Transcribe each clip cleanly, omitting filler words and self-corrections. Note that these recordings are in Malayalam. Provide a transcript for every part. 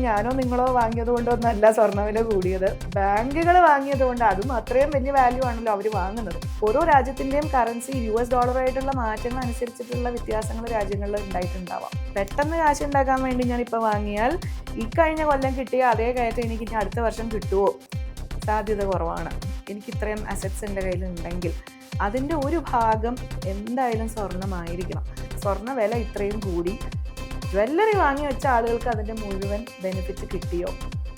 ഞാനോ നിങ്ങളോ വാങ്ങിയത് കൊണ്ടൊന്നല്ല സ്വർണ്ണവില കൂടിയത്. ബാങ്കുകൾ വാങ്ങിയത് കൊണ്ട് അതും അത്രയും വലിയ വാല്യൂ ആണല്ലോ അവർ വാങ്ങുന്നത്. ഓരോ രാജ്യത്തിൻ്റെയും കറൻസി US ഡോളറായിട്ടുള്ള മാറ്റങ്ങൾ അനുസരിച്ചിട്ടുള്ള വ്യത്യാസങ്ങൾ രാജ്യങ്ങളിൽ ഉണ്ടായിട്ടുണ്ടാവാം. പെട്ടെന്ന് കാശ് ഉണ്ടാക്കാൻ വേണ്ടി ഞാൻ ഇപ്പോൾ വാങ്ങിയാൽ ഈ കഴിഞ്ഞ കൊല്ലം കിട്ടിയ അതേ കയറ്റം എനിക്ക് ഇനി അടുത്ത വർഷം കിട്ടുമോ? സാധ്യത കുറവാണ്. എനിക്ക് ഇത്രയും അസറ്റ്സ് എൻ്റെ കയ്യിൽ ഉണ്ടെങ്കിൽ അതിൻ്റെ ഒരു ഭാഗം എന്തായാലും സ്വർണ്ണമായിരിക്കണം. സ്വർണ്ണ വില ഇത്രയും കൂടി ജ്വല്ലറി വാങ്ങി വെച്ച ആളുകൾക്ക് അതിൻ്റെ മുഴുവൻ ബെനിഫിറ്റ് കിട്ടിയോ?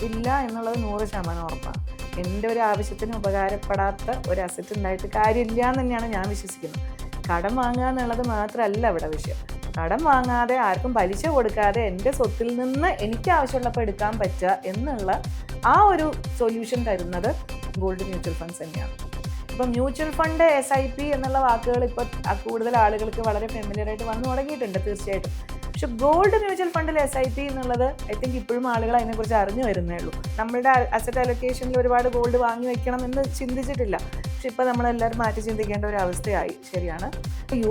ഇല്ല എന്നുള്ളത് 100% ഉറപ്പാണ്. എൻ്റെ ഒരു ആവശ്യത്തിന് ഉപകാരപ്പെടാത്ത ഒരു അസറ്റ് ഉണ്ടായിട്ട് കാര്യമില്ല എന്ന് തന്നെയാണ് ഞാൻ വിശ്വസിക്കുന്നത്. കടം വാങ്ങുക എന്നുള്ളത് മാത്രമല്ല ഇവിടെ വിഷയം. കടം വാങ്ങാതെ ആർക്കും പലിശ കൊടുക്കാതെ എൻ്റെ സ്വത്തിൽ നിന്ന് എനിക്ക് ആവശ്യമുള്ളപ്പോൾ എടുക്കാൻ പറ്റുക എന്നുള്ള ആ ഒരു സൊല്യൂഷൻ തരുന്നത് ഗോൾഡ് മ്യൂച്വൽ ഫണ്ട്സ് തന്നെയാണ്. ഇപ്പം മ്യൂച്വൽ ഫണ്ട്, SIP എന്നുള്ള വാക്കുകൾ ഇപ്പോൾ കൂടുതൽ ആളുകൾക്ക് വളരെ ഫെമിലിയർ ആയിട്ട് വന്നു തുടങ്ങിയിട്ടുണ്ട് തീർച്ചയായിട്ടും. പക്ഷെ ഗോൾഡ് മ്യൂച്വൽ ഫണ്ടിൽ SIP എന്നുള്ളത് ഐ തിങ്ക് ഇപ്പോഴും ആളുകൾ അതിനെക്കുറിച്ച് അറിഞ്ഞു വരുന്നേ ഉള്ളൂ. നമ്മളുടെ അസറ്റ് അലൊക്കേഷനിൽ ഒരുപാട് ഗോൾഡ് വാങ്ങി വെക്കണം എന്ന് ചിന്തിച്ചിട്ടില്ല. പക്ഷെ ഇപ്പോൾ നമ്മളെല്ലാവരും മാറ്റി ചിന്തിക്കേണ്ട ഒരു അവസ്ഥയായി. ശരിയാണ്.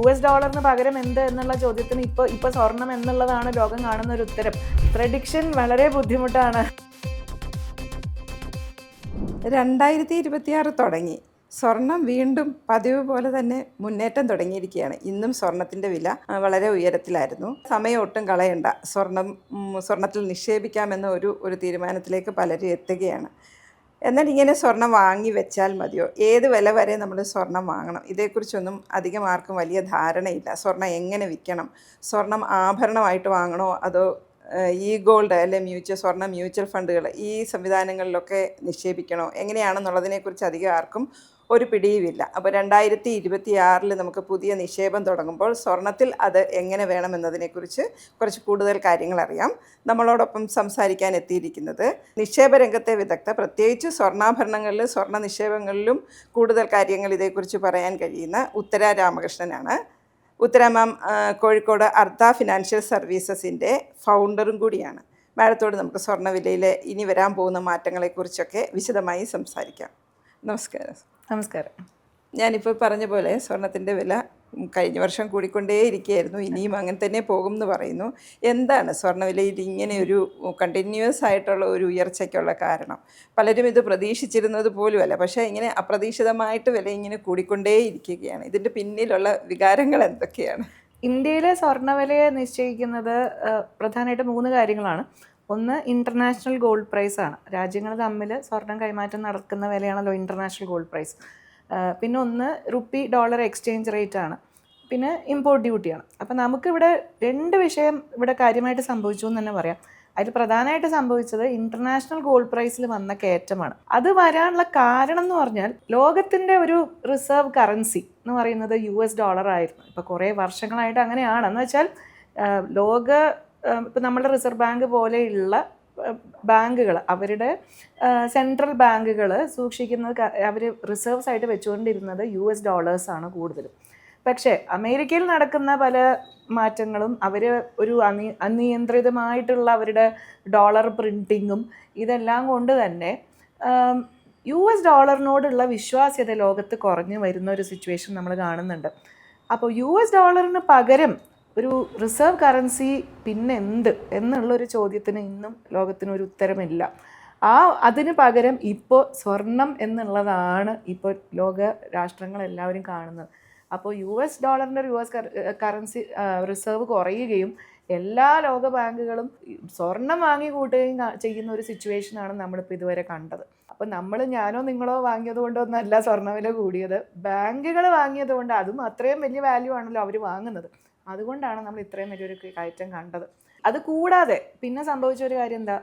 US ഡോളറിന് പകരം എന്ത് എന്നുള്ള ചോദ്യത്തിന് ഇപ്പോൾ സ്വർണം എന്നുള്ളതാണ് ലോകം കാണുന്ന ഒരു ഉത്തരം. പ്രഡിക്ഷൻ വളരെ ബുദ്ധിമുട്ടാണ്. 2026 തുടങ്ങി. സ്വർണം വീണ്ടും പതിവ് പോലെ തന്നെ മുന്നേറ്റം തുടങ്ങിയിരിക്കുകയാണ്. ഇന്നും സ്വർണത്തിൻ്റെ വില വളരെ ഉയരത്തിലായിരുന്നു. സമയം ഒട്ടും കളയണ്ട, സ്വർണത്തിൽ നിക്ഷേപിക്കാമെന്ന ഒരു തീരുമാനത്തിലേക്ക് പലരും എത്തുകയാണ്. എന്നാൽ ഇങ്ങനെ സ്വർണം വാങ്ങി വെച്ചാൽ മതിയോ? ഏത് വില വരെ നമ്മൾ സ്വർണം വാങ്ങണം? ഇതേക്കുറിച്ചൊന്നും അധികം ആർക്കും വലിയ ധാരണയില്ല. സ്വർണം എങ്ങനെ വിൽക്കണം? സ്വർണം ആഭരണമായിട്ട് വാങ്ങണോ അതോ ഈ ഗോൾഡ് അല്ലെ മ്യൂച്വൽ ഫണ്ടുകൾ ഈ സംവിധാനങ്ങളിലൊക്കെ നിക്ഷേപിക്കണോ? എങ്ങനെയാണെന്നുള്ളതിനെക്കുറിച്ച് അധികം ആർക്കും ഒരു പിടിയുമില്ല. അപ്പോൾ 2026 നമുക്ക് പുതിയ നിക്ഷേപം തുടങ്ങുമ്പോൾ സ്വർണത്തിൽ അത് എങ്ങനെ വേണമെന്നതിനെക്കുറിച്ച് കുറച്ച് കൂടുതൽ കാര്യങ്ങൾ അറിയാം. നമ്മളോടൊപ്പം സംസാരിക്കാൻ എത്തിയിരിക്കുന്നത് നിക്ഷേപ രംഗത്തെ വിദഗ്ധ, പ്രത്യേകിച്ച് സ്വർണ്ണാഭരണങ്ങളിലും സ്വർണ്ണ നിക്ഷേപങ്ങളിലും കൂടുതൽ കാര്യങ്ങൾ ഇതേക്കുറിച്ച് പറയാൻ കഴിയുന്ന ഉത്തര രാമകൃഷ്ണനാണ്. ഉത്തര മാം കോഴിക്കോട് അർദ്ധ ഫിനാൻഷ്യൽ സർവീസസിൻ്റെ ഫൗണ്ടറും കൂടിയാണ്. മാഡത്തോട് നമുക്ക് സ്വർണ്ണവിലയിൽ ഇനി വരാൻ പോകുന്ന മാറ്റങ്ങളെക്കുറിച്ചൊക്കെ വിശദമായി സംസാരിക്കാം. നമസ്കാരം. നമസ്കാരം. ഞാനിപ്പോൾ പറഞ്ഞ പോലെ സ്വർണത്തിൻ്റെ വില കഴിഞ്ഞ വർഷം കൂടിക്കൊണ്ടേയിരിക്കുകയായിരുന്നു. ഇനിയും അങ്ങനെ തന്നെ പോകും എന്ന് പറയുന്നു. എന്താണ് സ്വർണ്ണവിലയിൽ ഇങ്ങനെ ഒരു കണ്ടിന്യൂസ് ആയിട്ടുള്ള ഒരു ഉയർച്ചയ്ക്കുള്ള കാരണം? പലരും ഇത് പ്രതീക്ഷിച്ചിരുന്നത് പോലുമല്ല, പക്ഷേ ഇങ്ങനെ അപ്രതീക്ഷിതമായിട്ട് വില ഇങ്ങനെ കൂടിക്കൊണ്ടേയിരിക്കുകയാണ്. ഇതിൻ്റെ പിന്നിലുള്ള വികാരങ്ങൾ എന്തൊക്കെയാണ്? ഇന്ത്യയിലെ സ്വർണ്ണവിലയെ നിശ്ചയിക്കുന്നത് പ്രധാനമായിട്ട് 3 കാര്യങ്ങളാണ്. ഒന്ന് ഇൻ്റർനാഷണൽ ഗോൾഡ് പ്രൈസ് ആണ്. രാജ്യങ്ങൾ തമ്മിൽ സ്വർണം കൈമാറ്റം നടക്കുന്ന വിലയാണല്ലോ ഇൻ്റർനാഷണൽ ഗോൾഡ് പ്രൈസ്. പിന്നെ ഒന്ന് റുപ്പി ഡോളർ എക്സ്ചേഞ്ച് റേറ്റ് ആണ്. പിന്നെ ഇമ്പോർട്ട് ഡ്യൂട്ടിയാണ്. അപ്പം നമുക്കിവിടെ 2 വിഷയം ഇവിടെ കാര്യമായിട്ട് സംഭവിച്ചു എന്ന് തന്നെ പറയാം. അതിൽ പ്രധാനമായിട്ട് സംഭവിച്ചത് ഇൻ്റർനാഷണൽ ഗോൾഡ് പ്രൈസിൽ വന്ന കയറ്റമാണ്. അത് വരാനുള്ള കാരണം എന്ന് പറഞ്ഞാൽ ലോകത്തിൻ്റെ ഒരു റിസർവ് കറൻസി എന്ന് പറയുന്നത് US ഡോളറായിരുന്നു. ഇപ്പോൾ കുറേ വർഷങ്ങളായിട്ട് അങ്ങനെയാണ്. എന്ന് വെച്ചാൽ ഇപ്പം നമ്മുടെ റിസർവ് ബാങ്ക് പോലെയുള്ള ബാങ്കുകൾ, അവരുടെ സെൻട്രൽ ബാങ്കുകൾ സൂക്ഷിക്കുന്നത്, അവർ റിസർവ്സ് ആയിട്ട് വെച്ചുകൊണ്ടിരുന്നത് US ഡോളേഴ്സാണ് കൂടുതലും. പക്ഷേ അമേരിക്കയിൽ നടക്കുന്ന പല മാറ്റങ്ങളും അവർ ഒരു അനിയന്ത്രിതമായിട്ടുള്ള അവരുടെ ഡോളർ പ്രിൻറ്റിങ്ങും ഇതെല്ലാം കൊണ്ട് തന്നെ US ഡോളറിനോടുള്ള വിശ്വാസ്യത ലോകത്ത് കുറഞ്ഞു വരുന്ന ഒരു സിറ്റുവേഷൻ നമ്മൾ കാണുന്നുണ്ട്. അപ്പോൾ US ഡോളറിന് പകരം ഒരു റിസർവ് കറൻസി പിന്നെ എന്ത് എന്നുള്ളൊരു ചോദ്യത്തിന് ഇന്നും ലോകത്തിനൊരു ഉത്തരമില്ല. അതിന് പകരം ഇപ്പോൾ സ്വർണം എന്നുള്ളതാണ് ഇപ്പോൾ ലോക രാഷ്ട്രങ്ങളെല്ലാവരും കാണുന്നത്. അപ്പോൾ US ഡോളറിൻ്റെ കറൻസി റിസർവ് കുറയുകയും എല്ലാ ലോക ബാങ്കുകളും സ്വർണം വാങ്ങി കൂട്ടുകയും ചെയ്യുന്ന ഒരു സിറ്റുവേഷനാണ് നമ്മളിപ്പോൾ ഇതുവരെ കണ്ടത്. അപ്പോൾ ഞാനോ നിങ്ങളോ വാങ്ങിയത് കൊണ്ടൊന്നല്ല സ്വർണ്ണവില കൂടിയത്. ബാങ്കുകൾ വാങ്ങിയത് കൊണ്ട് അതും അത്രയും വലിയ വാല്യൂ ആണല്ലോ അവർ വാങ്ങുന്നത്. അതുകൊണ്ടാണ് നമ്മൾ ഇത്രയും വലിയൊരു കയറ്റം കണ്ടത്. അത് കൂടാതെ പിന്നെ സംഭവിച്ച ഒരു കാര്യം എന്താ?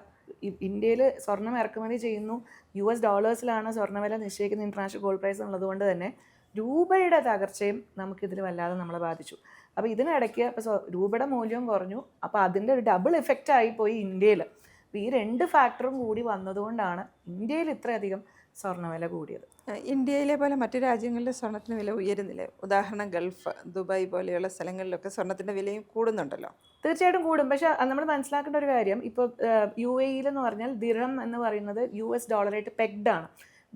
ഇന്ത്യയിൽ സ്വർണം ഇറക്കുമതി ചെയ്യുന്നു, US ഡോളേഴ്സിലാണ് സ്വർണ്ണവില നിശ്ചയിക്കുന്ന ഇൻ്റർനാഷണൽ ഗോൾഡ് പ്രൈസ് ഉള്ളതുകൊണ്ട് തന്നെ രൂപയുടെ തകർച്ചയും നമുക്കിതിൽ വല്ലാതെ നമ്മളെ ബാധിച്ചു. അപ്പോൾ ഇതിനിടയ്ക്ക് ഇപ്പോൾ രൂപയുടെ മൂല്യവും കുറഞ്ഞു. അപ്പോൾ അതിൻ്റെ ഒരു ഡബിൾ എഫക്റ്റ് ആയിപ്പോയി ഇന്ത്യയിൽ. അപ്പോൾ ഈ 2 ഫാക്ടറും കൂടി വന്നതുകൊണ്ടാണ് ഇന്ത്യയിൽ ഇത്രയധികം സ്വർണ്ണവില കൂടിയത്. ഇന്ത്യയിലെ പോലെ മറ്റു രാജ്യങ്ങളിൽ സ്വർണത്തിന് വില ഉയരുന്നില്ലേ? ഉദാഹരണം ഗൾഫ്, ദുബായ് പോലെയുള്ള സ്ഥലങ്ങളിലൊക്കെ സ്വർണത്തിൻ്റെ വിലയും കൂടുന്നുണ്ടല്ലോ. തീർച്ചയായിട്ടും കൂടും. പക്ഷെ നമ്മൾ മനസ്സിലാക്കേണ്ട ഒരു കാര്യം, ഇപ്പോൾ UAE എന്ന് പറഞ്ഞാൽ ദിർഹം എന്ന് പറയുന്നത് US ഡോളറായിട്ട് പെഗ്ഡാണ്.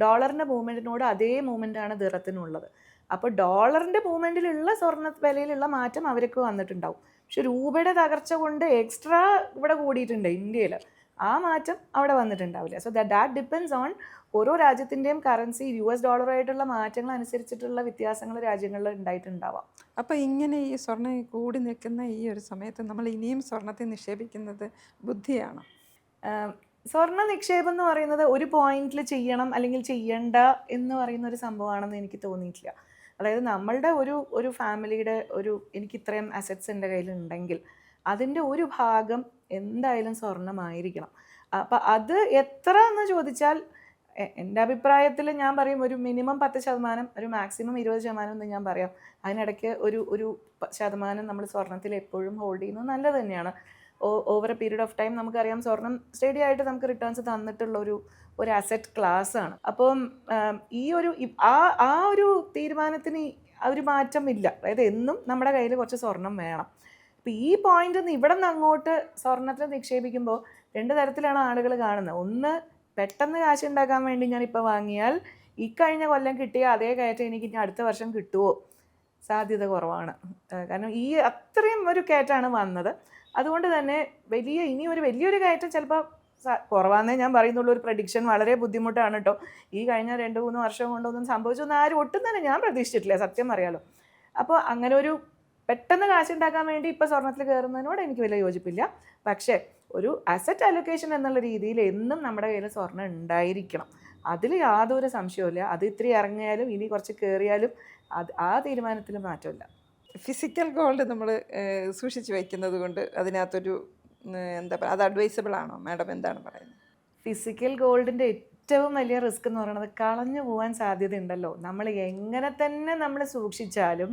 ഡോളറിൻ്റെ മൂവ്മെൻറ്റിനോട് അതേ മൂവ്മെൻറ്റാണ് ദിർഹത്തിനുള്ളത്. അപ്പോൾ ഡോളറിൻ്റെ മൂവ്മെൻറ്റിലുള്ള സ്വർണ്ണ വിലയിലുള്ള മാറ്റം അവർക്ക് വന്നിട്ടുണ്ടാവും. പക്ഷെ രൂപയുടെ തകർച്ച കൊണ്ട് എക്സ്ട്രാ ഇവിടെ കൂടിയിട്ടുണ്ട് ഇന്ത്യയിൽ. ആ മാറ്റം അവിടെ വന്നിട്ടുണ്ടാവില്ല. സോ ദാറ്റ് ഡിപ്പെൻസ് ഓൺ ഓരോ രാജ്യത്തിൻ്റെയും കറൻസി US ഡോളറായിട്ടുള്ള മാറ്റങ്ങൾ അനുസരിച്ചിട്ടുള്ള വ്യത്യാസങ്ങൾ രാജ്യങ്ങളിൽ ഉണ്ടായിട്ടുണ്ടാവാം. അപ്പോൾ ഇങ്ങനെ ഈ സ്വർണ്ണം കൂടി നിൽക്കുന്ന ഈ ഒരു സമയത്ത് നമ്മൾ ഇനിയും സ്വർണത്തിൽ നിക്ഷേപിക്കുന്നത് ബുദ്ധിയാണോ? സ്വർണ്ണ നിക്ഷേപം എന്ന് പറയുന്നത് ഒരു പോയിന്റിൽ ചെയ്യണം അല്ലെങ്കിൽ ചെയ്യണ്ട എന്ന് പറയുന്ന ഒരു സംഭവമാണെന്ന് എനിക്ക് തോന്നിയിട്ടില്ല. അതായത് നമ്മളുടെ ഒരു ഫാമിലിയുടെ എനിക്ക് ഇത്രയും അസറ്റ്സ് എൻ്റെ കയ്യിലുണ്ടെങ്കിൽ അതിൻ്റെ ഒരു ഭാഗം എന്തായാലും സ്വർണ്ണമായിരിക്കണം. അപ്പം അത് എത്ര എന്ന് ചോദിച്ചാൽ എൻ്റെ അഭിപ്രായത്തിൽ ഞാൻ പറയും ഒരു മിനിമം 10%, ഒരു മാക്സിമം 20% എന്ന് ഞാൻ പറയാം. അതിനിടയ്ക്ക് ഒരു ശതമാനം നമ്മൾ സ്വർണ്ണത്തിൽ എപ്പോഴും ഹോൾഡ് ചെയ്യുന്നത് നല്ലത് തന്നെയാണ്. Over A period of time നമുക്കറിയാം സ്വർണം സ്റ്റഡി ആയിട്ട് നമുക്ക് റിട്ടേൺസ് തന്നിട്ടുള്ള ഒരു അസറ്റ് ക്ലാസ് ആണ്. അപ്പം ഈ ആ ഒരു തീരുമാനത്തിന് ഒരു മാറ്റം ഇല്ല. അതായത് എന്നും നമ്മുടെ കയ്യിൽ കുറച്ച് സ്വർണം വേണം. അപ്പം ഈ പോയിന്റ് നിന്ന് ഇവിടെ നിന്ന് അങ്ങോട്ട് സ്വർണ്ണത്തിൽ നിക്ഷേപിക്കുമ്പോൾ 2 തരത്തിലാണ് ആളുകൾ കാണുന്നത്. ഒന്ന്, പെട്ടെന്ന് കാശ് ഉണ്ടാക്കാൻ വേണ്ടി ഞാനിപ്പോൾ വാങ്ങിയാൽ ഈ കഴിഞ്ഞ കൊല്ലം കിട്ടിയ അതേ കയറ്റം എനിക്ക് ഇനി അടുത്ത വർഷം കിട്ടുമോ? സാധ്യത കുറവാണ്. കാരണം ഈ അത്രയും ഒരു കയറ്റമാണ് വന്നത്. അതുകൊണ്ട് തന്നെ വലിയൊരു കയറ്റം ചിലപ്പോൾ കുറവാന്നേ ഞാൻ പറയുന്നുള്ളൂ. ഒരു പ്രഡിക്ഷൻ വളരെ ബുദ്ധിമുട്ടാണ് കേട്ടോ. ഈ കഴിഞ്ഞ 2-3 വർഷം കൊണ്ടൊന്നും സംഭവിച്ചൊന്നും ആരും ഒട്ടും തന്നെ ഞാൻ പ്രതീക്ഷിച്ചിട്ടില്ല, സത്യം അറിയാലോ. അപ്പോൾ അങ്ങനെ ഒരു പെട്ടെന്ന് കാശുണ്ടാക്കാൻ വേണ്ടി ഇപ്പോൾ സ്വർണ്ണത്തിൽ കയറുന്നതിനോട് എനിക്ക് വലിയ യോജിപ്പില്ല. പക്ഷേ ഒരു അസറ്റ് അലൊക്കേഷൻ എന്നുള്ള രീതിയിൽ എന്നും നമ്മുടെ കയ്യിൽ സ്വർണ്ണം ഉണ്ടായിരിക്കണം. അതിൽ യാതൊരു സംശയവുമില്ല. അത് ഇത്തിരി ഇറങ്ങിയാലും ഇനി കുറച്ച് കയറിയാലും ആ തീരുമാനത്തിൽ മാറ്റമില്ല. ഫിസിക്കൽ ഗോൾഡ് നമ്മൾ സൂക്ഷിച്ച് വയ്ക്കുന്നത് കൊണ്ട് അതിനകത്തൊരു എന്താ പറയുക, അത് അഡ്വൈസബിൾ ആണോ മാഡം? എന്താണ് പറയുന്നത്? ഫിസിക്കൽ ഗോൾഡിൻ്റെ ഏറ്റവും വലിയ റിസ്ക് എന്ന് പറയുന്നത് കളഞ്ഞു പോകാൻ സാധ്യതയുണ്ടല്ലോ. നമ്മൾ എങ്ങനെ തന്നെ നമ്മൾ സൂക്ഷിച്ചാലും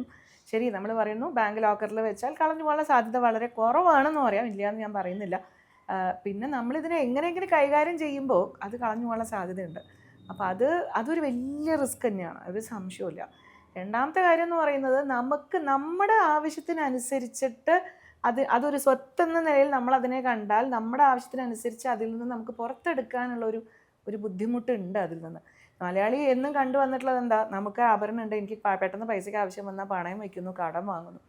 ശരി, നമ്മൾ പറയുന്നു ബാങ്ക് ലോക്കറിൽ വെച്ചാൽ കളഞ്ഞു പോകാനുള്ള സാധ്യത വളരെ കുറവാണെന്ന് പറയാം, ഇല്ലയെന്ന് ഞാൻ പറയുന്നില്ല. പിന്നെ നമ്മളിതിനെ എങ്ങനെയെങ്കിലും കൈകാര്യം ചെയ്യുമ്പോൾ അത് കളഞ്ഞു പോകാനുള്ള സാധ്യതയുണ്ട്. അപ്പോൾ അതൊരു വലിയ റിസ്ക് തന്നെയാണ്, ഒരു സംശയമില്ല. രണ്ടാമത്തെ കാര്യം എന്ന് പറയുന്നത് നമുക്ക് നമ്മുടെ ആവശ്യത്തിനനുസരിച്ചിട്ട് അതൊരു സ്വത്തെന്ന നിലയിൽ നമ്മൾ അതിനെ കണ്ടാൽ നമ്മുടെ ആവശ്യത്തിനനുസരിച്ച് അതിൽ നിന്ന് നമുക്ക് പുറത്തെടുക്കാനുള്ള ഒരു ബുദ്ധിമുട്ടുണ്ട് അതിൽ നിന്ന്. മലയാളി എന്നും കണ്ടുവന്നിട്ടുള്ളത് എന്താ, നമുക്ക് ആഭരണം ഉണ്ട്, എനിക്ക് പെട്ടെന്ന് പൈസയ്ക്ക് ആവശ്യം വന്നാൽ പണയം വയ്ക്കുന്നു, കടം വാങ്ങുന്നു.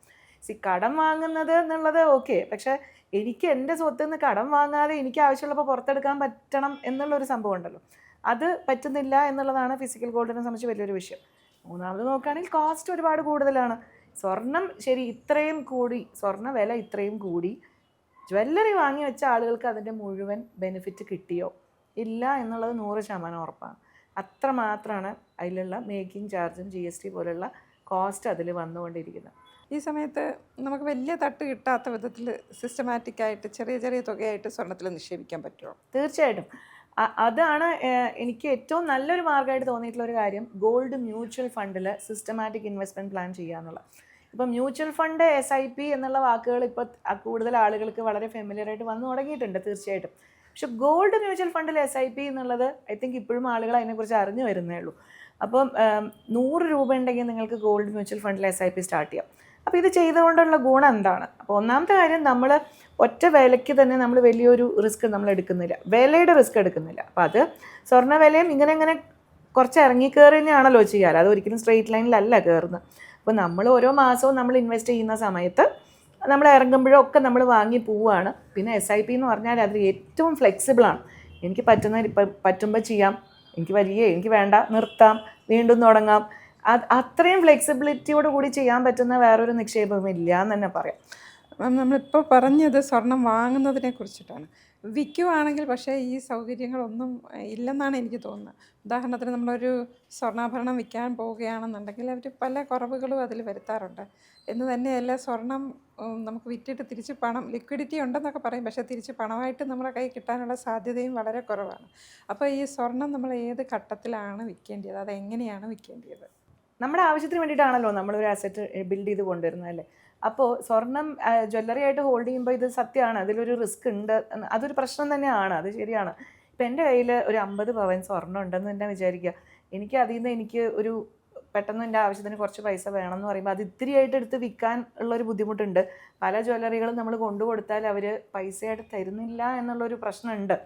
കടം വാങ്ങുന്നത് എന്നുള്ളത് ഓക്കെ, പക്ഷേ എനിക്ക് എൻ്റെ സ്വത്തിൽ നിന്ന് കടം വാങ്ങാതെ എനിക്ക് ആവശ്യമുള്ളപ്പോൾ പുറത്തെടുക്കാൻ പറ്റണം എന്നുള്ളൊരു സംഭവം ഉണ്ടല്ലോ, അത് പറ്റുന്നില്ല എന്നുള്ളതാണ് ഫിസിക്കൽ ഗോൾഡിനെ സംബന്ധിച്ച് വലിയൊരു വിഷയം. മൂന്നാമത് നോക്കുകയാണെങ്കിൽ കോസ്റ്റ് ഒരുപാട് കൂടുതലാണ്. സ്വർണം ശരി ഇത്രയും കൂടി, സ്വർണ്ണ വില ഇത്രയും കൂടി, ജ്വല്ലറി വാങ്ങി വെച്ച ആളുകൾക്ക് അതിൻ്റെ മുഴുവൻ ബെനിഫിറ്റ് കിട്ടിയോ? ഇല്ല എന്നുള്ളത് 100% ഉറപ്പാണ്. അത്രമാത്രമാണ് അതിലുള്ള മേക്കിംഗ് ചാർജും GST പോലുള്ള കോസ്റ്റ് അതിൽ വന്നുകൊണ്ടിരിക്കുന്നത്. ഈ സമയത്ത് നമുക്ക് വലിയ തട്ട് കിട്ടാത്ത വിധത്തിൽ സിസ്റ്റമാറ്റിക്കായിട്ട് ചെറിയ ചെറിയ തുകയായിട്ട് സ്വർണ്ണത്തിൽ നിക്ഷേപിക്കാൻ പറ്റുമോ? തീർച്ചയായിട്ടും. അതാണ് എനിക്ക് ഏറ്റവും നല്ലൊരു മാർഗ്ഗമായിട്ട് തോന്നിയിട്ടുള്ള ഒരു കാര്യം, ഗോൾഡ് മ്യൂച്വൽ ഫണ്ടിൽ സിസ്റ്റമാറ്റിക് ഇൻവെസ്റ്റ്മെൻറ്റ് പ്ലാൻ ചെയ്യുക എന്നുള്ളത്. ഇപ്പം മ്യൂച്വൽ ഫണ്ട് SIP എന്നുള്ള വാക്കുകൾ ഇപ്പോൾ കൂടുതൽ ആളുകൾക്ക് വളരെ ഫെമിലിയറായിട്ട് വന്നു തുടങ്ങിയിട്ടുണ്ട് തീർച്ചയായിട്ടും. പക്ഷെ ഗോൾഡ് മ്യൂച്വൽ ഫണ്ടിൽ SIP എന്നുള്ളത് ഐ തിങ്ക് ഇപ്പോഴും ആളുകൾ അതിനെക്കുറിച്ച് അറിഞ്ഞു വരുന്നേ ഉള്ളൂ. അപ്പം 100 രൂപ ഉണ്ടെങ്കിൽ നിങ്ങൾക്ക് ഗോൾഡ് മ്യൂച്വൽ ഫണ്ടിൽ SIP സ്റ്റാർട്ട് ചെയ്യാം. അപ്പോൾ ഇത് ചെയ്തുകൊണ്ടുള്ള ഗുണം എന്താണ്? അപ്പോൾ ഒന്നാമത്തെ കാര്യം, നമ്മൾ ഒറ്റ വിലയ്ക്ക് തന്നെ നമ്മൾ വലിയൊരു റിസ്ക് നമ്മൾ എടുക്കുന്നില്ല, വിലയുടെ റിസ്ക് എടുക്കുന്നില്ല. അപ്പോൾ അത് സ്വർണ്ണ വിലയും ഇങ്ങനെ കുറച്ച് ഇറങ്ങി കയറി തന്നെയാണല്ലോ ചെയ്യാറ്, അത് ഒരിക്കലും സ്ട്രെയിറ്റ് ലൈനിലല്ല കയറുന്നത്. അപ്പോൾ നമ്മൾ ഓരോ മാസവും നമ്മൾ ഇൻവെസ്റ്റ് ചെയ്യുന്ന സമയത്ത് നമ്മൾ ഇറങ്ങുമ്പോഴൊക്കെ നമ്മൾ വാങ്ങി പോവുകയാണ്. പിന്നെ SIP എന്ന് പറഞ്ഞാൽ അതിൽ ഏറ്റവും ഫ്ലെക്സിബിളാണ്. എനിക്ക് പറ്റുമ്പോൾ ചെയ്യാം, എനിക്ക് വേണ്ട നിർത്താം, വീണ്ടും തുടങ്ങാം. അത്രയും ഫ്ലെക്സിബിലിറ്റിയോട് കൂടി ചെയ്യാൻ പറ്റുന്ന വേറൊരു നിക്ഷേപം ഇല്ല എന്ന് തന്നെ പറയാം. നമ്മളിപ്പോൾ പറഞ്ഞത് സ്വർണം വാങ്ങുന്നതിനെ കുറിച്ചിട്ടാണ്. വിൽക്കുവാണെങ്കിൽ പക്ഷേ ഈ സൗകര്യങ്ങളൊന്നും ഇല്ലെന്നാണ് എനിക്ക് തോന്നുന്നത്. ഉദാഹരണത്തിന് നമ്മളൊരു സ്വർണ്ണാഭരണം വിൽക്കാൻ പോവുകയാണെന്നുണ്ടെങ്കിൽ അവർ പല കുറവുകളും അതിൽ വരുത്താറുണ്ട്. എന്ന് തന്നെയല്ല, സ്വർണം നമുക്ക് വിറ്റിട്ട് തിരിച്ച് പണം ലിക്വിഡിറ്റി ഉണ്ടെന്നൊക്കെ പറയും, പക്ഷേ തിരിച്ച് പണമായിട്ട് നമ്മുടെ കയ്യിൽ കിട്ടാനുള്ള സാധ്യതയും വളരെ കുറവാണ്. അപ്പോൾ ഈ സ്വർണം നമ്മൾ ഏത് ഘട്ടത്തിലാണ് വിൽക്കേണ്ടത്, അതെങ്ങനെയാണ് വിൽക്കേണ്ടത്? നമ്മുടെ ആവശ്യത്തിന് വേണ്ടിയിട്ടാണല്ലോ നമ്മളൊരു അസറ്റ് ബിൽഡ് ചെയ്ത് കൊണ്ടുവരുന്നത് അല്ലേ. അപ്പോൾ സ്വർണം ജ്വല്ലറി ആയിട്ട് ഹോൾഡ് ചെയ്യുമ്പോൾ ഇത് സത്യമാണ്, അതിലൊരു റിസ്ക് ഉണ്ട്, അതൊരു പ്രശ്നം തന്നെയാണ്, അത് ശരിയാണ്. ഇപ്പം എൻ്റെ കയ്യിൽ ഒരു 50 പവൻ സ്വർണ്ണം ഉണ്ടെന്ന് തന്നെ വിചാരിക്കുക. എനിക്ക് അതിൽ നിന്ന് എനിക്ക് പെട്ടെന്ന് എൻ്റെ ആവശ്യത്തിന് കുറച്ച് പൈസ വേണമെന്ന് പറയുമ്പോൾ അത് ഇത്തിരിയായിട്ട് എടുത്ത് വിൽക്കാൻ ഉള്ളൊരു ബുദ്ധിമുട്ടുണ്ട്. പല ജ്വല്ലറികളും നമ്മൾ കൊണ്ടുകൊടുത്താൽ അവർ പൈസയായിട്ട് തരുന്നില്ല എന്നുള്ളൊരു പ്രശ്നമുണ്ട്.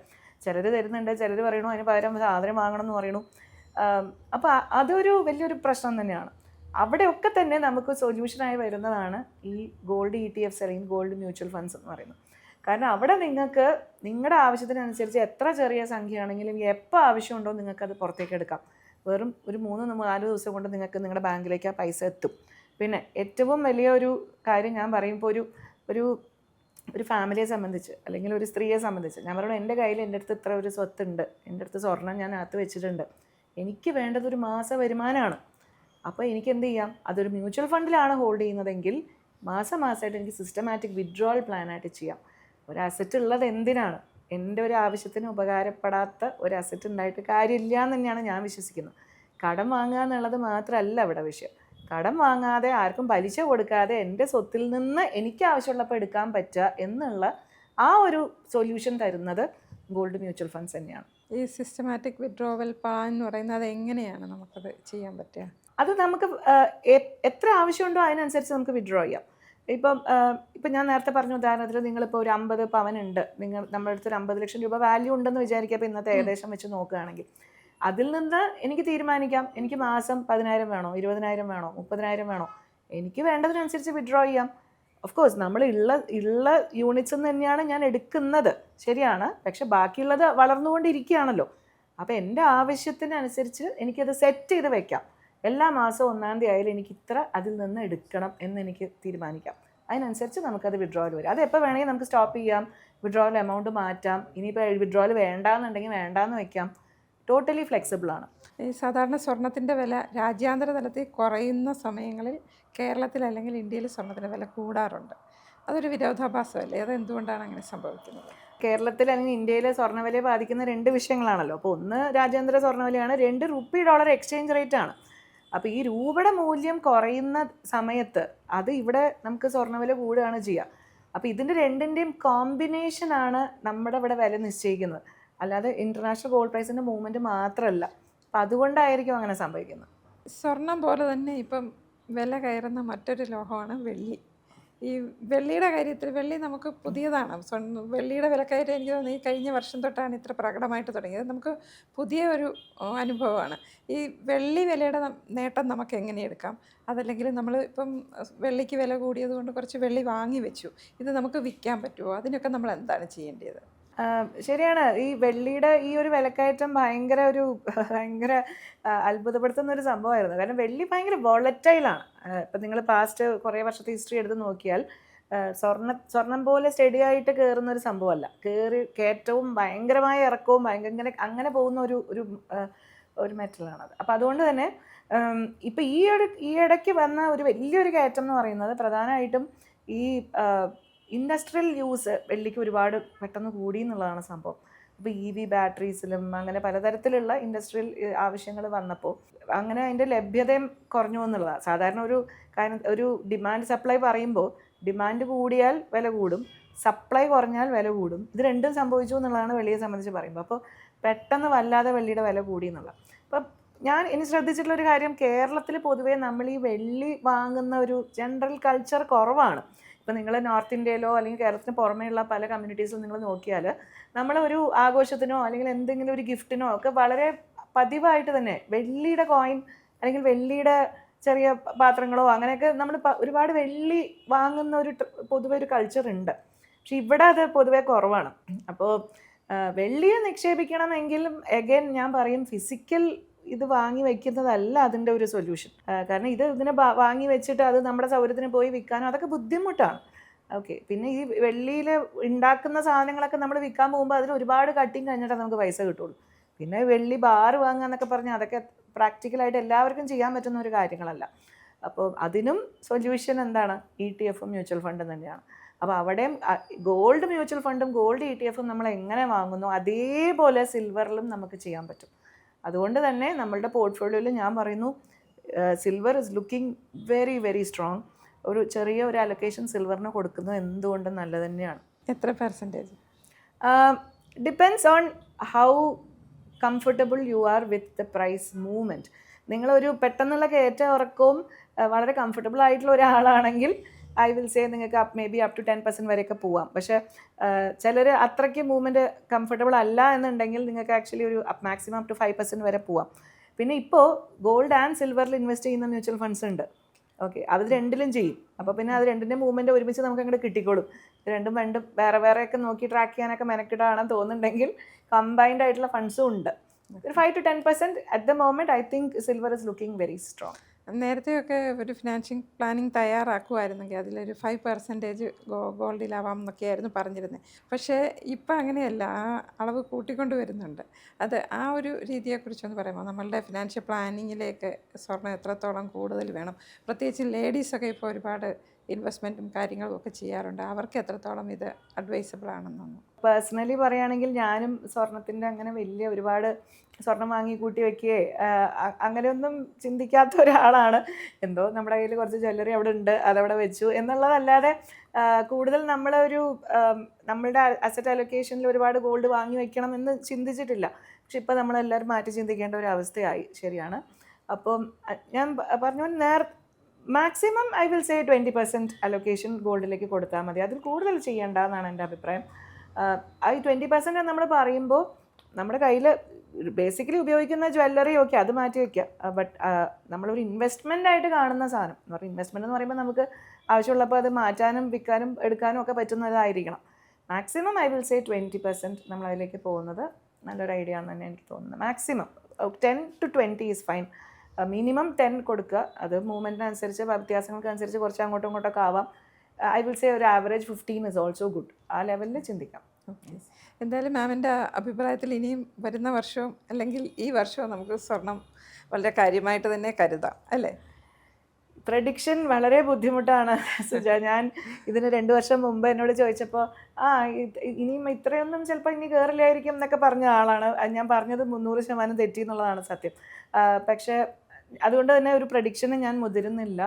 ചിലർ തരുന്നുണ്ട്, ചിലർ പറയണു അതിന് പകരം സാധനം വാങ്ങണം എന്ന് പറയണു. അപ്പോൾ അതൊരു വലിയൊരു പ്രശ്നം തന്നെയാണ്. അവിടെയൊക്കെ തന്നെ നമുക്ക് സൊല്യൂഷനായി വരുന്നതാണ് ഈ ഗോൾഡ് ETFs അല്ലെങ്കിൽ ഗോൾഡ് മ്യൂച്വൽ ഫണ്ട്സ് എന്ന് പറയുന്നത്. കാരണം അവിടെ നിങ്ങൾക്ക് നിങ്ങളുടെ ആവശ്യത്തിനനുസരിച്ച് എത്ര ചെറിയ സംഖ്യയാണെങ്കിലും എപ്പോൾ ആവശ്യമുണ്ടോ നിങ്ങൾക്കത് പുറത്തേക്ക് എടുക്കാം. വെറും ഒരു 3-4 ദിവസം കൊണ്ട് നിങ്ങൾക്ക് നിങ്ങളുടെ ബാങ്കിലേക്ക് ആ പൈസ എത്തും. പിന്നെ ഏറ്റവും വലിയ ഒരു കാര്യം ഞാൻ പറയുമ്പോൾ ഒരു ഒരു ഫാമിലിയെ സംബന്ധിച്ച് അല്ലെങ്കിൽ ഒരു സ്ത്രീയെ സംബന്ധിച്ച് ഞാൻ പറയുന്നത്, എൻ്റെ കയ്യിൽ എൻ്റെ അടുത്ത് ഇത്ര ഒരു സ്വത്തുണ്ട്, എൻ്റെ അടുത്ത് സ്വർണ്ണം ഞാൻ അകത്ത് വെച്ചിട്ടുണ്ട്, എനിക്ക് വേണ്ടത് ഒരു മാസ വരുമാനമാണ്. അപ്പോൾ എനിക്ക് എന്ത് ചെയ്യാം, അതൊരു മ്യൂച്വൽ ഫണ്ടിലാണ് ഹോൾഡ് ചെയ്യുന്നതെങ്കിൽ മാസമായിട്ട് എനിക്ക് സിസ്റ്റമാറ്റിക് വിഡ്രോവൽ പ്ലാനായിട്ട് ചെയ്യാം. ഒരു അസറ്റ് ഉള്ളത് എന്തിനാണ്? എൻ്റെ ഒരു ആവശ്യത്തിന് ഉപകാരപ്പെടാത്ത ഒരു അസറ്റ് ഉണ്ടായിട്ട് കാര്യമില്ല എന്ന് തന്നെയാണ് ഞാൻ വിശ്വസിക്കുന്നത്. കടം വാങ്ങുക എന്നുള്ളത് മാത്രമല്ല ഇവിടെ വിഷയം. കടം വാങ്ങാതെ ആർക്കും പലിശ കൊടുക്കാതെ എൻ്റെ സ്വത്തിൽ നിന്ന് എനിക്ക് ആവശ്യമുള്ളപ്പോൾ എടുക്കാൻ പറ്റുക എന്നുള്ള ആ ഒരു സൊല്യൂഷൻ തരുന്നത് ഗോൾഡ് മ്യൂച്വൽ ഫണ്ട്സ് തന്നെയാണ്. ഈ സിസ്റ്റമാറ്റിക് വിഡ്രോവൽ പ്ലാൻ എന്ന് പറയുന്നത് എങ്ങനെയാണ് നമുക്കത് ചെയ്യാൻ പറ്റുക? അത് നമുക്ക് എത്ര ആവശ്യമുണ്ടോ അതിനനുസരിച്ച് നമുക്ക് വിഡ്രോ ചെയ്യാം. ഇപ്പം ഞാൻ നേരത്തെ പറഞ്ഞ ഉദാഹരണത്തിൽ നിങ്ങളിപ്പോൾ ഒരു 50 പവനുണ്ട്, നമ്മുടെ അടുത്ത് ഒരു 50 ലക്ഷം രൂപ വാല്യൂ ഉണ്ടെന്ന് വിചാരിക്കുക. അപ്പോൾ ഇന്നത്തെ ഏകദേശം വെച്ച് നോക്കുകയാണെങ്കിൽ അതിൽ നിന്ന് എനിക്ക് തീരുമാനിക്കാം, എനിക്ക് മാസം 10,000 വേണോ, 20,000 വേണോ, 30,000 വേണോ, എനിക്ക് വേണ്ടതിനനുസരിച്ച് വിഡ്രോ ചെയ്യാം. ഓഫ് കോഴ്സ് നമ്മൾ ഉള്ള യൂണിറ്റ്സ് തന്നെയാണ് ഞാൻ എടുക്കുന്നത്, ശരിയാണ്. പക്ഷെ ബാക്കിയുള്ളത് വളർന്നുകൊണ്ടിരിക്കുകയാണല്ലോ. അപ്പോൾ എൻ്റെ ആവശ്യത്തിനനുസരിച്ച് എനിക്കത് സെറ്റ് ചെയ്ത് വെക്കാം. എല്ലാ മാസവും 1-ാം തീയതി ആയാലും എനിക്ക് ഇത്ര അതിൽ നിന്ന് എടുക്കണം എന്ന് എനിക്ക് തീരുമാനിക്കാം. അതിനനുസരിച്ച് നമുക്കത് വിഡ്രോവൽ വരും. അത് എപ്പോൾ വേണമെങ്കിൽ നമുക്ക് സ്റ്റോപ്പ് ചെയ്യാം, വിഡ്രോവൽ എമൗണ്ട് മാറ്റാം. ഇനിയിപ്പോൾ വിഡ്രോവൽ വേണ്ടാന്നുണ്ടെങ്കിൽ വേണ്ടാന്ന് വെക്കാം. ടോട്ടലി ഫ്ലെക്സിബിൾ ആണ്. ഈ സാധാരണ സ്വർണത്തിൻ്റെ വില രാജ്യാന്തര തലത്തിൽ കുറയുന്ന സമയങ്ങളിൽ കേരളത്തിൽ അല്ലെങ്കിൽ ഇന്ത്യയിൽ സ്വർണത്തിൻ്റെ വില കൂടാറുണ്ട്. അതൊരു വിരോധാഭാസമല്ലേ? അതെന്തുകൊണ്ടാണ് അങ്ങനെ സംഭവിക്കുന്നത്? കേരളത്തിൽ അല്ലെങ്കിൽ ഇന്ത്യയിലെ സ്വർണ്ണവിലയെ ബാധിക്കുന്ന 2 വിഷയങ്ങളാണല്ലോ. അപ്പോൾ ഒന്ന് രാജ്യാന്തര സ്വർണ്ണവിലയാണ്, 2 റുപ്പി ഡോളർ എക്സ്ചേഞ്ച് റേറ്റ് ആണ്. അപ്പോൾ ഈ രൂപയുടെ മൂല്യം കുറയുന്ന സമയത്ത് അത് ഇവിടെ നമുക്ക് സ്വർണ്ണവില കൂടുകയാണ് ചെയ്യുക. അപ്പോൾ ഇതിൻ്റെ രണ്ടിൻ്റെയും കോമ്പിനേഷനാണ് നമ്മുടെ ഇവിടെ വില നിശ്ചയിക്കുന്നത്, അല്ലാതെ ഇൻ്റർനാഷണൽ ഗോൾഡ് പ്രൈസിൻ്റെ മൂവ്മെൻറ്റ് മാത്രമല്ല. അപ്പം അതുകൊണ്ടായിരിക്കും അങ്ങനെ സംഭവിക്കുന്നത്. സ്വർണം പോലെ തന്നെ ഇപ്പം വില കയറുന്ന മറ്റൊരു ലോഹമാണ് വെള്ളി. ഈ വെള്ളിയുടെ കാര്യത്തിൽ വെള്ളി നമുക്ക് പുതിയതാണ്. വെള്ളിയുടെ വിലക്കയറ്റം എനിക്ക് തോന്നുന്നു ഈ കഴിഞ്ഞ വർഷം തൊട്ടാണ് ഇത്ര പ്രകടമായിട്ട് തുടങ്ങിയത്. നമുക്ക് പുതിയ ഒരു അനുഭവമാണ്. ഈ വെള്ളി വിലയുടെ നേട്ടം നമുക്ക് എങ്ങനെ എടുക്കാം? അതല്ലെങ്കിൽ നമ്മൾ ഇപ്പം വെള്ളിക്ക് വില കൂടിയത് കൊണ്ട് കുറച്ച് വെള്ളി വാങ്ങി വെച്ചു, ഇത് നമുക്ക് വിൽക്കാൻ പറ്റുമോ? അതിനൊക്കെ നമ്മൾ എന്താണ് ചെയ്യേണ്ടത്? ശരിയാണ്. ഈ വെള്ളിയുടെ ഈ ഒരു വിലക്കയറ്റം ഭയങ്കര അത്ഭുതപ്പെടുത്തുന്ന ഒരു സംഭവമായിരുന്നു. കാരണം വെള്ളി ഭയങ്കര വോളറ്റൈലാണ്. ഇപ്പം നിങ്ങൾ പാസ്റ്റ് കുറേ വർഷത്തെ ഹിസ്റ്ററി എടുത്ത് നോക്കിയാൽ സ്വർണം പോലെ സ്റ്റഡി ആയിട്ട് കയറുന്ന ഒരു സംഭവമല്ല. കയറ്റവും ഭയങ്കരമായ ഇറക്കവും അങ്ങനെ പോകുന്ന ഒരു മെറ്റലാണത്. അപ്പം അതുകൊണ്ട് തന്നെ ഇപ്പം ഈ ഇടയ്ക്ക് വന്ന ഒരു വലിയൊരു കയറ്റം എന്ന് പറയുന്നത് പ്രധാനമായിട്ടും ഈ ഇൻഡസ്ട്രിയൽ യൂസ് വെള്ളിക്ക് ഒരുപാട് പെട്ടെന്ന് കൂടി എന്നുള്ളതാണ് സംഭവം. ഇപ്പോൾ EV ബാറ്ററീസിലും അങ്ങനെ പലതരത്തിലുള്ള ഇൻഡസ്ട്രിയൽ ആവശ്യങ്ങൾ വന്നപ്പോൾ അങ്ങനെ അതിൻ്റെ ലഭ്യതയും കുറഞ്ഞു എന്നുള്ളതാണ്. സാധാരണ ഒരു ഡിമാൻഡ് സപ്ലൈ പറയുമ്പോൾ ഡിമാൻഡ് കൂടിയാൽ വില കൂടും, സപ്ലൈ കുറഞ്ഞാൽ വില കൂടും. ഇത് രണ്ടും സംഭവിച്ചു എന്നുള്ളതാണ് വെള്ളിയെ സംബന്ധിച്ച് പറയുമ്പോൾ. അപ്പോൾ പെട്ടെന്ന് വല്ലാതെ വെള്ളിയുടെ വില കൂടി എന്നുള്ള. അപ്പം ഇനി ശ്രദ്ധിച്ചിട്ടുള്ളൊരു കാര്യം, കേരളത്തിൽ പൊതുവേ നമ്മൾ ഈ വെള്ളി വാങ്ങുന്ന ഒരു ജനറൽ കൾച്ചർ കുറവാണ്. ഇപ്പം നിങ്ങൾ നോർത്ത് ഇന്ത്യയിലോ അല്ലെങ്കിൽ കേരളത്തിന് പുറമേയുള്ള പല കമ്മ്യൂണിറ്റീസിലും നിങ്ങൾ നോക്കിയാൽ നമ്മളൊരു ആഘോഷത്തിനോ അല്ലെങ്കിൽ എന്തെങ്കിലും ഒരു ഗിഫ്റ്റിനോ ഒക്കെ വളരെ പതിവായിട്ട് തന്നെ വെള്ളിയുടെ കോയിൻ അല്ലെങ്കിൽ വെള്ളിയുടെ ചെറിയ പാത്രങ്ങളോ അങ്ങനെയൊക്കെ നമ്മൾ ഒരുപാട് വെള്ളി വാങ്ങുന്ന പൊതുവെ ഒരു കൾച്ചർ ഉണ്ട്. പക്ഷെ ഇവിടെ അത് പൊതുവെ കുറവാണ്. അപ്പോൾ വെള്ളിയെ നിക്ഷേപിക്കണമെങ്കിലും എഗെയിൻ ഞാൻ പറയും, ഫിസിക്കൽ ഇത് വാങ്ങി വയ്ക്കുന്നതല്ല അതിൻ്റെ ഒരു സൊല്യൂഷൻ. കാരണം ഇതിനെ വാങ്ങി വെച്ചിട്ട് അത് നമ്മുടെ സൗകര്യത്തിന് പോയി വിൽക്കാനോ അതൊക്കെ ബുദ്ധിമുട്ടാണ്. ഓക്കെ, പിന്നെ ഈ വെള്ളിയിൽ ഉണ്ടാക്കുന്ന സാധനങ്ങളൊക്കെ നമ്മൾ വിൽക്കാൻ പോകുമ്പോൾ അതിൽ ഒരുപാട് കട്ടിങ് കഴിഞ്ഞിട്ടേ നമുക്ക് പൈസ കിട്ടുള്ളൂ. പിന്നെ വെള്ളി ബാർ വാങ്ങുക എന്നൊക്കെ പറഞ്ഞാൽ അതൊക്കെ പ്രാക്ടിക്കലായിട്ട് എല്ലാവർക്കും ചെയ്യാൻ പറ്റുന്ന ഒരു കാര്യങ്ങളല്ല. അപ്പോൾ അതിനും സൊല്യൂഷൻ എന്താണ്? ETF-ഉം മ്യൂച്വൽ ഫണ്ടും തന്നെയാണ്. അപ്പോൾ അവിടെയും ഗോൾഡ് മ്യൂച്വൽ ഫണ്ടും ഗോൾഡ് ETF-ഉം നമ്മൾ എങ്ങനെ വാങ്ങുന്നു അതേപോലെ സിൽവറിലും നമുക്ക് ചെയ്യാൻ പറ്റും. അതുകൊണ്ട് തന്നെ നമ്മളുടെ പോർട്ട്ഫോളിയോയിൽ ഞാൻ പറയുന്നു, silver is looking very very strong. ചെറിയ ഒരു അലൊക്കേഷൻ സിൽവറിന് കൊടുക്കുന്നത് എന്തുകൊണ്ടും നല്ലത് തന്നെയാണ്. എത്ര percentage? Depends on how comfortable you are with the price movement. നിങ്ങളൊരു പെട്ടെന്നുള്ള കയറ്റ ഉറക്കവും വളരെ കംഫർട്ടബിൾ ആയിട്ടുള്ള ഒരാളാണെങ്കിൽ ഐ വിൽ സേ നിങ്ങൾക്ക് മേ ബി അപ് ടു 10% വരെയൊക്കെ പോവാം. പക്ഷേ ചിലർ അത്രയ്ക്ക് മൂവ്മെൻറ്റ് കംഫർട്ടബിൾ അല്ല എന്നുണ്ടെങ്കിൽ നിങ്ങൾക്ക് ആക്ച്വലി ഒരു മാക്സിമം അപ് ടു 5% വരെ പോവാം. പിന്നെ ഇപ്പോൾ ഗോൾഡ് ആൻഡ് സിൽവറിൽ ഇൻവെസ്റ്റ് ചെയ്യുന്ന മ്യൂച്വൽ ഫണ്ട്സ് ഉണ്ട്. ഓക്കെ, അത് രണ്ടിലും ചെയ്യും. അപ്പോൾ പിന്നെ അത് രണ്ടിൻ്റെ മൂവ്മെൻറ്റ് ഒരുമിച്ച് നമുക്ക് അങ്ങോട്ട് കിട്ടിക്കോളും. രണ്ടും വേറെ വേറെയൊക്കെ നോക്കി ട്രാക്ക് ചെയ്യാനൊക്കെ മെനക്കിടാണെന്ന് തോന്നുന്നുണ്ടെങ്കിൽ കമ്പൈൻഡ് ആയിട്ടുള്ള ഫണ്ട്സും ഉണ്ട്. ഒരു 5 to 10% at the moment I think silver is looking very strong. നേരത്തെയൊക്കെ ഒരു ഫിനാൻഷ്യൽ പ്ലാനിങ് തയ്യാറാക്കുമായിരുന്നെങ്കിൽ അതിലൊരു 5% ഗോൾഡിലാവാം എന്നൊക്കെയായിരുന്നു പറഞ്ഞിരുന്നത്. പക്ഷേ ഇപ്പം അങ്ങനെയല്ല, ആ അളവ് കൂട്ടിക്കൊണ്ട് വരുന്നുണ്ട്. അത് ആ ഒരു രീതിയെക്കുറിച്ചൊന്ന് പറയുമ്പോൾ, നമ്മളുടെ ഫിനാൻഷ്യൽ പ്ലാനിങ്ങിലേക്ക് സ്വർണ്ണം എത്രത്തോളം കൂടുതൽ വേണം? പ്രത്യേകിച്ച് ലേഡീസൊക്കെ ഇപ്പോൾ ഒരുപാട് ഇൻവെസ്റ്റ്മെൻറ്റും കാര്യങ്ങളും ഒക്കെ ചെയ്യാറുണ്ട്. അവർക്ക് എത്രത്തോളം ഇത് അഡ്വൈസബിൾ ആണെന്നൊന്നും. പേഴ്സണലി പറയുകയാണെങ്കിൽ ഞാനും സ്വർണത്തിൻ്റെ അങ്ങനെ വലിയ ഒരുപാട് സ്വർണം വാങ്ങി കൂട്ടി വെക്കുകയെ അങ്ങനെയൊന്നും ചിന്തിക്കാത്ത ഒരാളാണ്. എന്തോ നമ്മുടെ കയ്യിൽ കുറച്ച് ജ്വല്ലറി അവിടെ ഉണ്ട്, അതവിടെ വെച്ചു എന്നുള്ളതല്ലാതെ കൂടുതൽ നമ്മളുടെ അസറ്റ് അലൊക്കേഷനിൽ ഒരുപാട് ഗോൾഡ് വാങ്ങി വെക്കണം എന്ന് ചിന്തിച്ചിട്ടില്ല. പക്ഷെ ഇപ്പം നമ്മളെല്ലാവരും മാറ്റി ചിന്തിക്കേണ്ട ഒരു അവസ്ഥയായി. ശരിയാണ്. അപ്പം ഞാൻ പറഞ്ഞു maximum I will say 20% allocation ഗോൾഡിലേക്ക് കൊടുത്താൽ മതി. അതിൽ കൂടുതൽ ചെയ്യേണ്ട എന്നാണ് എൻ്റെ അഭിപ്രായം. ഈ 20% നമ്മൾ പറയുമ്പോൾ നമ്മുടെ കയ്യിൽ ബേസിക്കലി ഉപയോഗിക്കുന്ന ജ്വല്ലറി ഓക്കെ അത് മാറ്റി വയ്ക്കുക. ബട്ട് നമ്മളൊരു ഇൻവെസ്റ്റ്മെൻ്റ് ആയിട്ട് കാണുന്ന സാധനം എന്ന് പറയുമ്പോൾ, ഇൻവെസ്റ്റ്മെൻറ്റ് എന്ന് പറയുമ്പോൾ നമുക്ക് ആവശ്യമുള്ളപ്പോൾ അത് മാറ്റാനും വിൽക്കാനും എടുക്കാനും ഒക്കെ പറ്റുന്നതായിരിക്കണം. മാക്സിമം ഐ വിൽ സേ 20% നമ്മളതിലേക്ക് പോകുന്നത് നല്ലൊരു ഐഡിയ ആണെന്ന് തന്നെ എനിക്ക് തോന്നുന്നത്. Maximum 10 to 20 is fine. Minimum 10 കൊടുക്കുക. അത് മൂവ്മെൻറ്റിനനുസരിച്ച് വ്യത്യാസങ്ങൾക്കനുസരിച്ച് കുറച്ച് അങ്ങോട്ടും ഇങ്ങോട്ടൊക്കെ ആവാം. ഐ വിൽ സേ ഒരു ആവറേജ് 15 ഇസ് ഓൾസോ ഗുഡ്. ആ ലെവലിൽ ചിന്തിക്കാം. ഓക്കെ. എന്തായാലും മാമിൻ്റെ അഭിപ്രായത്തിൽ ഇനിയും വരുന്ന വർഷവും അല്ലെങ്കിൽ ഈ വർഷവും നമുക്ക് സ്വർണം വളരെ കാര്യമായിട്ട് തന്നെ കരുതാം അല്ലേ? പ്രഡിക്ഷൻ വളരെ ബുദ്ധിമുട്ടാണ് സുജ. ഞാൻ ഇതിന് 2 വർഷം മുമ്പ് എന്നോട് ചോദിച്ചപ്പോൾ ഇനിയും ഇത്രയൊന്നും ചിലപ്പോൾ ഇനി കയറില്ലായിരിക്കും എന്നൊക്കെ പറഞ്ഞ ആളാണ്. ഞാൻ പറഞ്ഞത് 300% തെറ്റി എന്നുള്ളതാണ് സത്യം. പക്ഷേ അതുകൊണ്ട് തന്നെ ഒരു പ്രഡിക്ഷന് ഞാൻ മുതിരുന്നില്ല.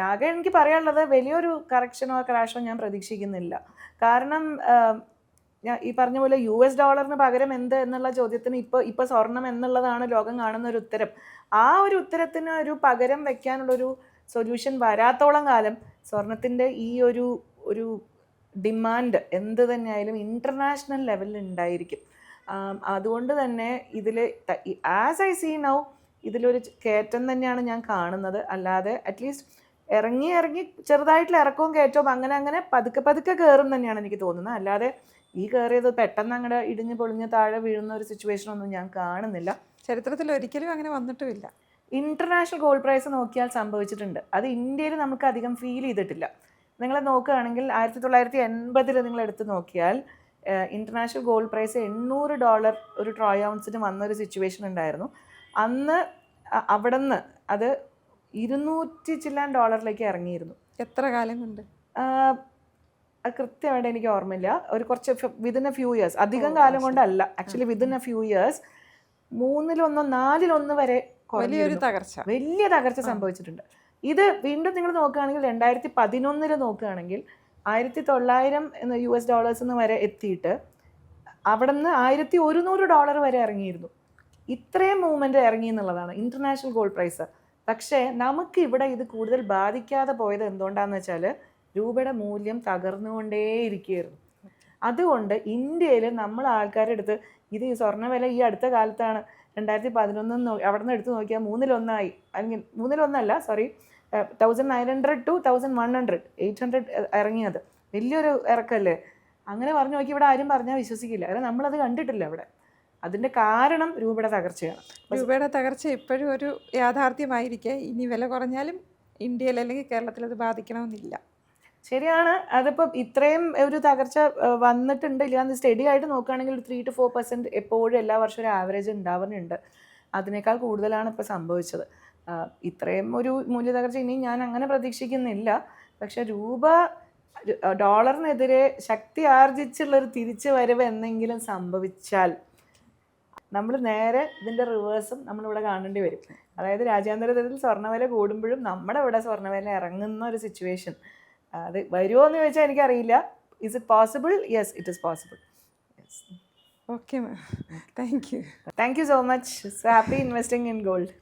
ആകെ എനിക്ക് പറയാനുള്ളത് വലിയൊരു കറക്ഷനോ ക്രാഷോ ഞാൻ പ്രതീക്ഷിക്കുന്നില്ല. കാരണം ഞാൻ ഈ പറഞ്ഞ പോലെ US ഡോളറിന് പകരം എന്ത് എന്നുള്ള ചോദ്യത്തിന് ഇപ്പോൾ സ്വർണം എന്നുള്ളതാണ് ലോകം കാണുന്ന ഒരു ഉത്തരം. ആ ഒരു ഉത്തരത്തിന് ഒരു പകരം വെക്കാനുള്ളൊരു സൊല്യൂഷൻ വരാത്തോളം കാലം സ്വർണത്തിൻ്റെ ഈ ഒരു ഡിമാൻഡ് എന്ത് തന്നെയായാലും ഇൻ്റർനാഷണൽ ലെവലിൽ ഉണ്ടായിരിക്കും. അതുകൊണ്ട് തന്നെ ഇതിൽ ആസ് ഐ സീ നൗ ഇതിലൊരു കയറ്റം തന്നെയാണ് ഞാൻ കാണുന്നത്. അല്ലാതെ അറ്റ്ലീസ്റ്റ് ഇറങ്ങി ചെറുതായിട്ടുള്ള ഇറക്കവും കയറ്റവും അങ്ങനെ പതുക്കെ കയറും തന്നെയാണ് എനിക്ക് തോന്നുന്നത്. അല്ലാതെ ഈ കയറിയത് പെട്ടെന്ന് അങ്ങോട്ട് ഇടിഞ്ഞ് പൊളിഞ്ഞ് താഴെ വീഴുന്ന ഒരു സിറ്റുവേഷനൊന്നും ഞാൻ കാണുന്നില്ല. ചരിത്രത്തിൽ ഒരിക്കലും അങ്ങനെ വന്നിട്ടുമില്ല. ഇൻ്റർനാഷണൽ ഗോൾഡ് പ്രൈസ് നോക്കിയാൽ സംഭവിച്ചിട്ടുണ്ട്. അത് ഇന്ത്യയിൽ നമുക്ക് അധികം ഫീൽ ചെയ്തിട്ടില്ല. നിങ്ങൾ നോക്കുകയാണെങ്കിൽ 1980 നിങ്ങൾ എടുത്ത് നോക്കിയാൽ ഇൻ്റർനാഷണൽ ഗോൾഡ് പ്രൈസ് $800 ഒരു ട്രോയ് ഔൺസിന് വന്നൊരു സിറ്റുവേഷൻ ഉണ്ടായിരുന്നു. അന്ന് അവിടെ നിന്ന് അത് $200 ചില്ലാൻ ഇറങ്ങിയിരുന്നു. എത്ര കാലം കൊണ്ട്? അത് കൃത്യമായിട്ട് എനിക്ക് ഓർമ്മയില്ല. ഒരു കുറച്ച് വിതിൻ എ ഫ്യൂ ഇയേഴ്സ്, അധികം കാലം കൊണ്ടല്ല. Actually within A few years 3-1 4-1 വരെ വലിയ തകർച്ച സംഭവിച്ചിട്ടുണ്ട്. ഇത് വീണ്ടും നിങ്ങൾ നോക്കുകയാണെങ്കിൽ 2011 നോക്കുകയാണെങ്കിൽ 1900 US ഡോളേഴ്സ് വരെ എത്തിയിട്ട് അവിടെ നിന്ന് $1100 വരെ ഇറങ്ങിയിരുന്നു. ഇത്രയും മൂവ്മെൻറ്റ് ഇറങ്ങി എന്നുള്ളതാണ് ഇൻ്റർനാഷണൽ ഗോൾഡ് പ്രൈസ്. പക്ഷേ നമുക്ക് ഇവിടെ ഇത് കൂടുതൽ ബാധിക്കാതെ പോയത് എന്തുകൊണ്ടാണെന്ന് വെച്ചാൽ രൂപയുടെ മൂല്യം തകർന്നുകൊണ്ടേയിരിക്കുകയായിരുന്നു. അതുകൊണ്ട് ഇന്ത്യയിൽ നമ്മൾ ആൾക്കാരുടെ അടുത്ത് ഇത് ഈ സ്വർണ്ണവില ഈ അടുത്ത കാലത്താണ് 2011 അവിടെ നിന്ന് എടുത്ത് നോക്കിയാൽ 3-1 അല്ലെങ്കിൽ 3-1 സോറി 1900 to 1100 800 ഇറങ്ങിയത് വലിയൊരു ഇറക്കല്ലേ. അങ്ങനെ പറഞ്ഞു നോക്കി ഇവിടെ ആരും പറഞ്ഞാൽ വിശ്വസിക്കില്ല. കാരണം നമ്മളത് കണ്ടിട്ടില്ല അവിടെ. അതിൻ്റെ കാരണം രൂപയുടെ തകർച്ചയാണ്. രൂപയുടെ തകർച്ച ഇപ്പോഴും ഒരു യാഥാർത്ഥ്യമായിരിക്കെ ഇനി വില കുറഞ്ഞാലും ഇന്ത്യയിൽ അല്ലെങ്കിൽ കേരളത്തിൽ അത് ബാധിക്കണമെന്നില്ല. ശരിയാണ്. അതിപ്പോൾ ഇത്രയും ഒരു തകർച്ച വന്നിട്ടുണ്ട് ഇല്ലാന്ന് സ്റ്റഡി ആയിട്ട് നോക്കുകയാണെങ്കിൽ 3 to 4% എപ്പോഴും എല്ലാ വർഷവും ഒരു ആവറേജ് ഉണ്ടാവുന്നുണ്ട്. അതിനേക്കാൾ കൂടുതലാണ് ഇപ്പോൾ സംഭവിച്ചത്. ഇത്രയും ഒരു മൂല്യതകർച്ച ഇനി ഞാൻ അങ്ങനെ പ്രതീക്ഷിക്കുന്നില്ല. പക്ഷെ രൂപ ഡോളറിനെതിരെ ശക്തി ആർജിച്ചുള്ളൊരു തിരിച്ചു വരവ് എന്നെങ്കിലും സംഭവിച്ചാൽ നമ്മൾ നേരെ ഇതിൻ്റെ റിവേഴ്സും നമ്മളിവിടെ കാണേണ്ടി വരും. അതായത് രാജ്യാന്തര തലത്തിൽ സ്വർണ്ണവില കൂടുമ്പോഴും നമ്മുടെ ഇവിടെ സ്വർണ്ണവില ഇറങ്ങുന്ന ഒരു സിറ്റുവേഷൻ അത് വരുമോ എന്ന് ചോദിച്ചാൽ എനിക്കറിയില്ല. Is it possible? Yes, it is possible. Okay ma'am, thank you so much. Happy investing in gold.